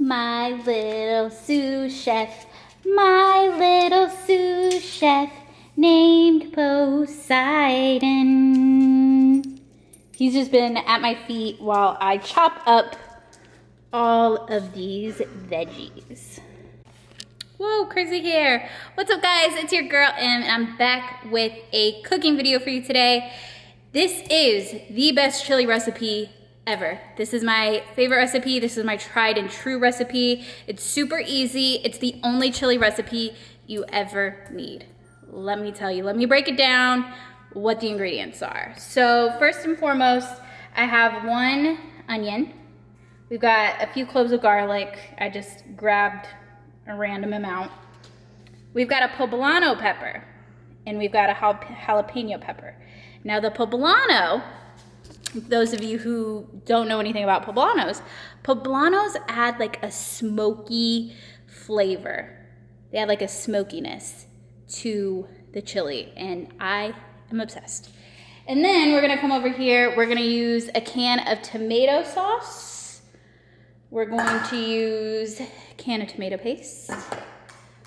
My little sous chef, my little sous chef, named Poseidon. He's just been at my feet while I chop up all of these veggies. Whoa, crazy hair. What's up guys, it's your girl Em, and I'm back with a cooking video for you today. This is the best chili recipe ever. This is my favorite recipe. This is my tried and true recipe. It's super easy. It's the only chili recipe you ever need. Let me tell you, let me break it down what the ingredients are. So first and foremost, I have 1 onion. We've got a few cloves of garlic. I just grabbed a random amount. We've got a poblano pepper, and we've got a jalapeno pepper. Now the poblano, those of you who don't know anything about poblanos add like a smoky flavor. They add like a smokiness to the chili, and I am obsessed. And then we're gonna come over here, we're gonna use a can of tomato sauce. We're going to use a can of tomato paste.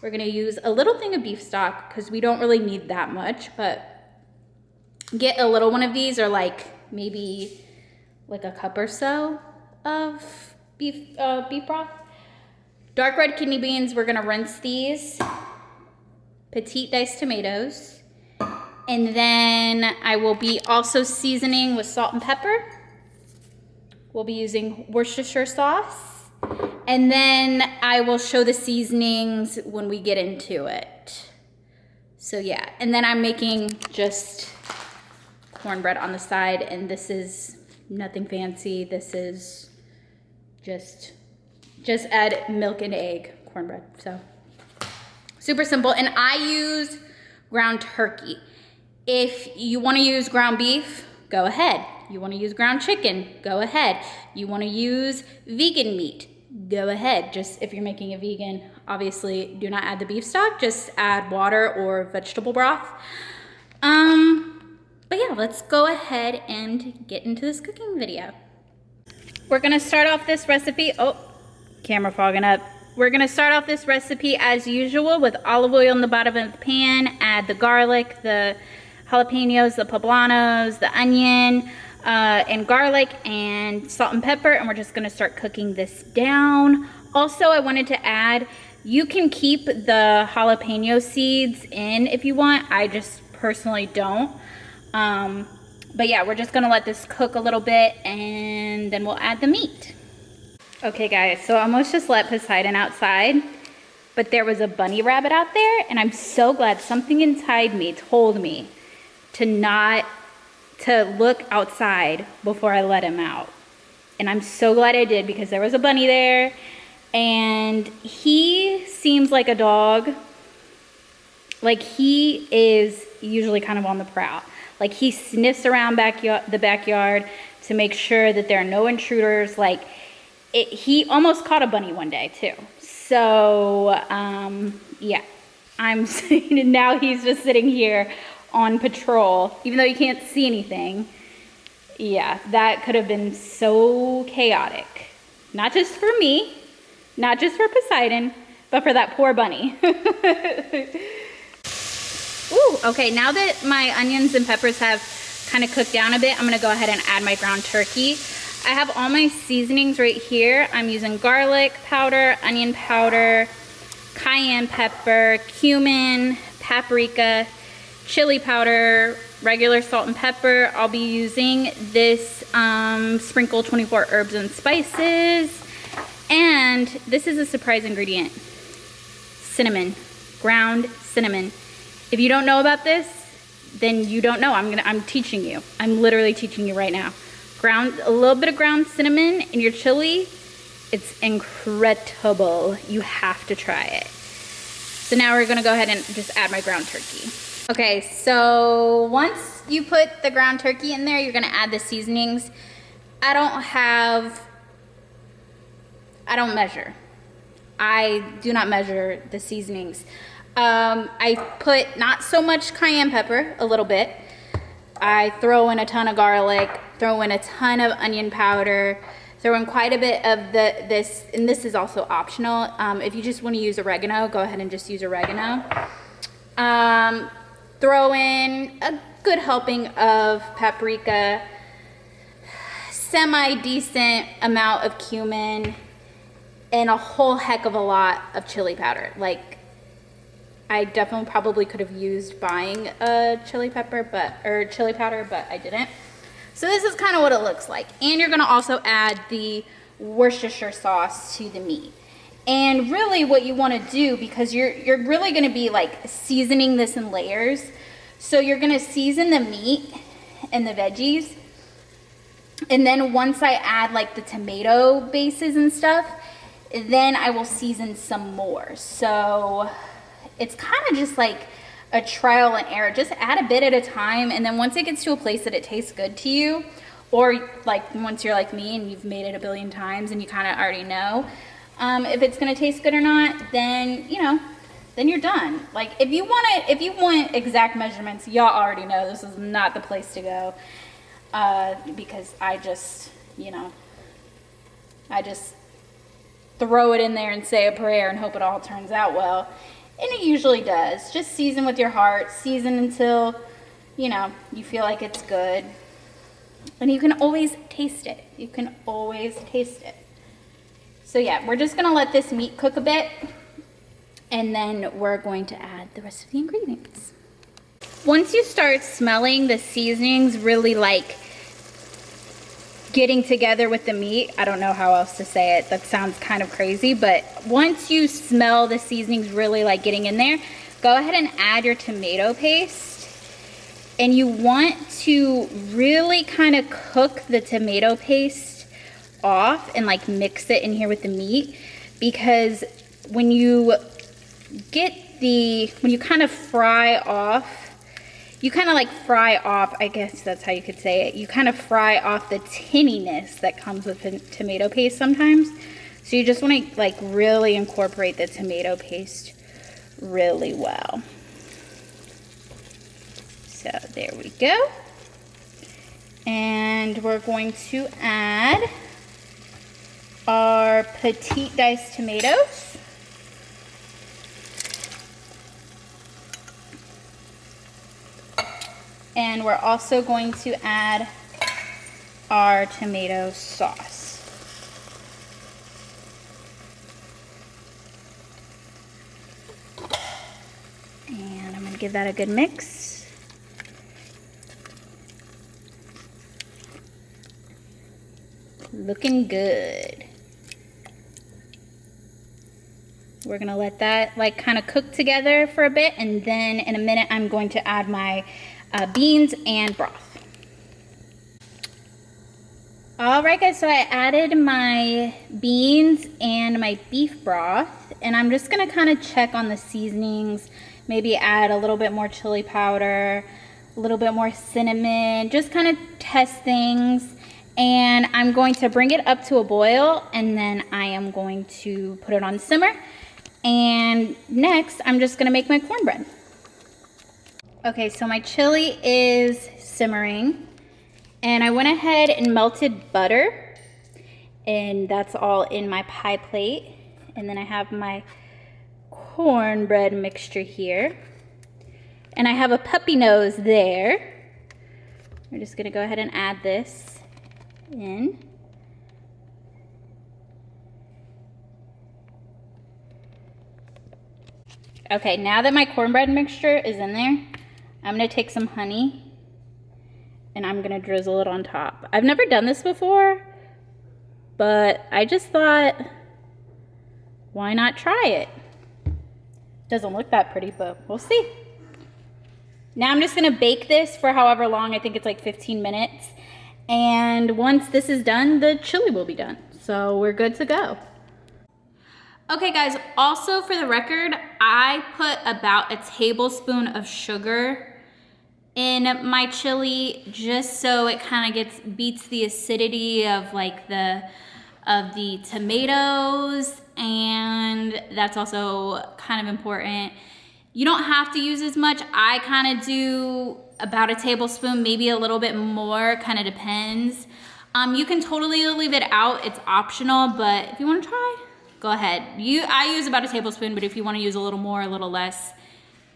We're gonna use a little thing of beef stock because we don't really need that much, but get a little one of these, or like maybe like a cup or so of beef broth. Dark red kidney beans, we're gonna rinse these. Petite diced tomatoes. And then I will be also seasoning with salt and pepper. We'll be using Worcestershire sauce. And then I will show the seasonings when we get into it. So yeah, and then I'm making just cornbread on the side, and this is nothing fancy. This is just add milk and egg cornbread. So super simple. And I use ground turkey. If you want to use ground beef, go ahead. You want to use ground chicken, go ahead. You want to use vegan meat, go ahead. Just if you're making a vegan, obviously do not add the beef stock, just add water or vegetable broth. But yeah, let's go ahead and get into this cooking video. We're gonna start off this recipe, oh, camera fogging up. We're gonna start off this recipe as usual with olive oil in the bottom of the pan, add the garlic, the jalapenos, the poblanos, the onion, and garlic, and salt and pepper, and we're just gonna start cooking this down. Also, I wanted to add, you can keep the jalapeno seeds in if you want. I just personally don't. But yeah, we're just gonna let this cook a little bit, and then we'll add the meat. Okay guys, so I almost just let Poseidon outside, but there was a bunny rabbit out there, and I'm so glad something inside me told me to look outside before I let him out. And I'm so glad I did, because there was a bunny there, and he seems like a dog. Like, he is usually kind of on the prowl. Like, he sniffs around the backyard to make sure that there are no intruders. Like, he almost caught a bunny one day too. So yeah, I'm saying, and now he's just sitting here on patrol, even though you can't see anything. Yeah, that could have been so chaotic. Not just for me, not just for Poseidon, but for that poor bunny. Ooh, okay, now that my onions and peppers have kind of cooked down a bit, I'm gonna go ahead and add my ground turkey. I have all my seasonings right here. I'm using garlic powder, onion powder, cayenne pepper, cumin, paprika, chili powder, regular salt and pepper. I'll be using this Sprinkle 24 herbs and spices. And this is a surprise ingredient, cinnamon, ground cinnamon. If you don't know about this, then you don't know. I'm teaching you. I'm literally teaching you right now. A little bit of ground cinnamon in your chili, it's incredible. You have to try it. So now we're gonna go ahead and just add my ground turkey. Okay, so once you put the ground turkey in there, you're gonna add the seasonings. I don't measure. I do not measure the seasonings. I put not so much cayenne pepper, a little bit. I throw in a ton of garlic, throw in a ton of onion powder, throw in quite a bit of this, and this is also optional. If you just want to use oregano, go ahead and just use oregano. Throw in a good helping of paprika, semi-decent amount of cumin, and a whole heck of a lot of chili powder. Like, I definitely probably could have used buying a chili powder, but I didn't. So this is kind of what it looks like. And you're gonna also add the Worcestershire sauce to the meat. And really what you wanna do, because you're really gonna be like seasoning this in layers. So you're gonna season the meat and the veggies. And then once I add like the tomato bases and stuff, then I will season some more. So it's kind of just like a trial and error. Just add a bit at a time, and then once it gets to a place that it tastes good to you, or like once you're like me and you've made it a billion times and you kind of already know if it's gonna taste good or not, then then you're done. Like if you want exact measurements, y'all already know this is not the place to go, because I just throw it in there and say a prayer and hope it all turns out well. And it usually does. Just season with your heart. Season until, you feel like it's good. And you can always taste it. You can always taste it. So yeah, we're just gonna let this meat cook a bit, and then we're going to add the rest of the ingredients. Once you start smelling the seasonings really like getting together with the meat, I don't know how else to say it, that sounds kind of crazy, but once you smell the seasonings really like getting in there, go ahead and add your tomato paste. And you want to really kind of cook the tomato paste off and like mix it in here with the meat, because when you kind of fry off, I guess that's how you could say it. You kind of fry off the tinniness that comes with tomato paste sometimes. So you just want to like really incorporate the tomato paste really well. So there we go. And we're going to add our petite diced tomatoes. And we're also going to add our tomato sauce. And I'm going to give that a good mix. Looking good. We're going to let that like kind of cook together for a bit, and then in a minute I'm going to add my beans and broth. All right guys, so I added my beans and my beef broth, and I'm just gonna kind of check on the seasonings, maybe add a little bit more chili powder, a little bit more cinnamon, just kind of test things. And I'm going to bring it up to a boil, and then I am going to put it on simmer. And next I'm just gonna make my cornbread. Okay, so my chili is simmering, and I went ahead and melted butter, and that's all in my pie plate. And then I have my cornbread mixture here, and I have a puppy nose there. We're just gonna go ahead and add this in. Okay, now that my cornbread mixture is in there, I'm gonna take some honey and I'm gonna drizzle it on top. I've never done this before, but I just thought, why not try it? Doesn't look that pretty, but we'll see. Now I'm just gonna bake this for however long. I think it's like 15 minutes. And once this is done, the chili will be done. So we're good to go. Okay guys, also for the record, I put about a tablespoon of sugar in my chili, just so it kind of beats the acidity of like the tomatoes, and that's also kind of important. You don't have to use as much. I kind of do about a tablespoon, maybe a little bit more, kind of depends. You can totally leave it out. It's optional, but if you want to try, go ahead. I use about a tablespoon, but if you want to use a little more, a little less,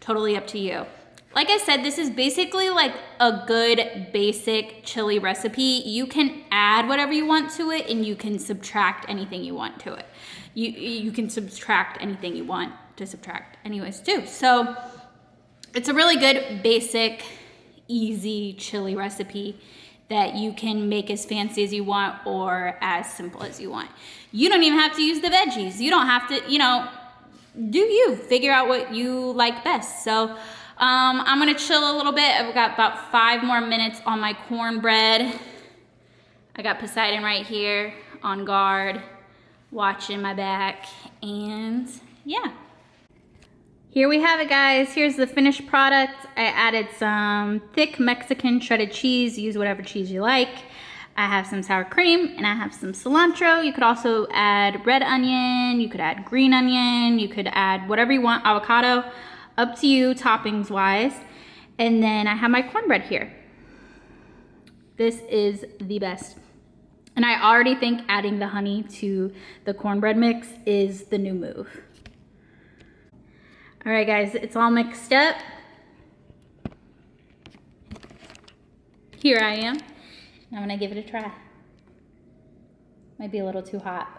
totally up to you. Like I said, this is basically like a good basic chili recipe. You can add whatever you want to it, and you can subtract anything you want to it. You can subtract anything you want to subtract anyways too. So it's a really good basic, easy chili recipe that you can make as fancy as you want or as simple as you want. You don't even have to use the veggies. You don't have to, do you. Figure out what you like best. So I'm gonna chill a little bit. I've got about 5 more minutes on my cornbread. I got Poseidon right here on guard, watching my back, and yeah. Here we have it, guys. Here's the finished product. I added some thick Mexican shredded cheese. Use whatever cheese you like. I have some sour cream, and I have some cilantro. You could also add red onion. You could add green onion. You could add whatever you want, avocado. Up to you, toppings wise. And then I have my cornbread here. This is the best. And I already think adding the honey to the cornbread mix is the new move. All right, guys, it's all mixed up. Here I am. I'm gonna give it a try. Might be a little too hot.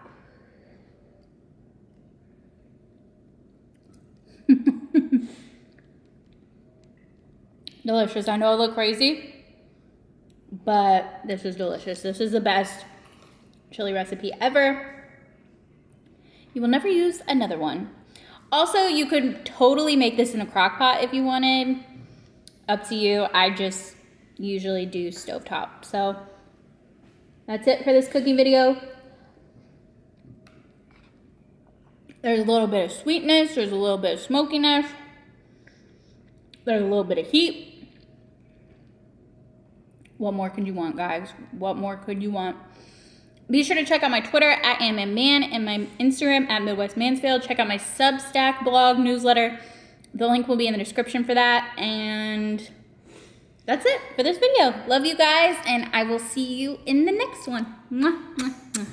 Delicious. I know I look crazy, but this is delicious. This is the best chili recipe ever. You will never use another one. Also, you could totally make this in a crock pot if you wanted. Up to you. I just usually do stovetop. So that's it for this cooking video. There's a little bit of sweetness. There's a little bit of smokiness. There's a little bit of heat. What more could you want, guys? What more could you want? Be sure to check out my Twitter at AMMan and my Instagram at Midwest Mansfield. Check out my Substack blog newsletter. The link will be in the description for that. And that's it for this video. Love you guys, and I will see you in the next one. Mwah, mwah, mwah.